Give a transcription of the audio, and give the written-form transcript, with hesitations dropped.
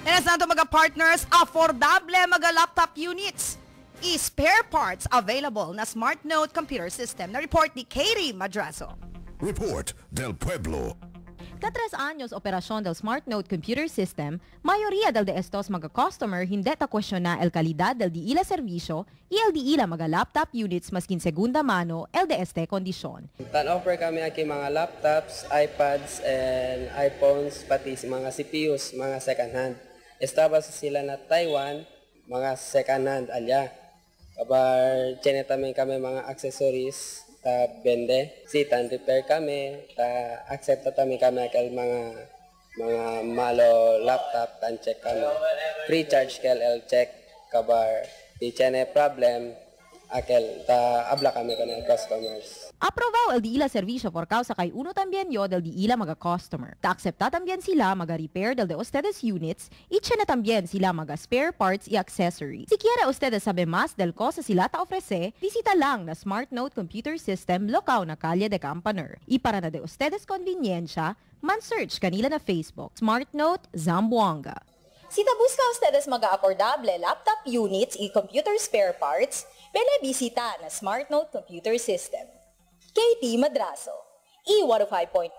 Nenes nato mga partners, affordable mga laptop units. I-spare parts available na Smart Note computer system na report ni Katie Madrazo. Report del Pueblo. Sa 3 anyos operasyon del Smart Note computer system, mayoría del de estos mga customer hindi ta kwestiona el kalidad del di ila servisyo y el di ila mga laptop units maskin segunda mano el de este kondisyon. Tan-offer kami aki mga laptops, iPads, and iPhones, pati mga CPUs, mga second hand. Estaba sila na Taiwan, mga second hand alya. Kabar, chinetamin kami mga accessories, ta bende, sitan repair kami, ta accept kami akal mga malo laptop tan check kami. Free charge kel el check kabar di chene problem akal ta abla kami kanang customers. Aprobao el di ila servisyo por causa kay uno también yo del di ila mga customer. Ta aksepta también sila mga repair del de ustedes units y chene también sila mga spare parts y accessories. Si quiere ustedes sabe más del cosa sila ta ofrece, visita lang na Smart Note Computer System locaw na Calle de Campaner. Y para na de ustedes conveniencia, man-search kanila na Facebook, Smart Note Zamboanga. Si te busca ustedes mga affordable laptop units y computer spare parts, bele bisita na Smart Note Computer System. Katie Madrazo, E105.9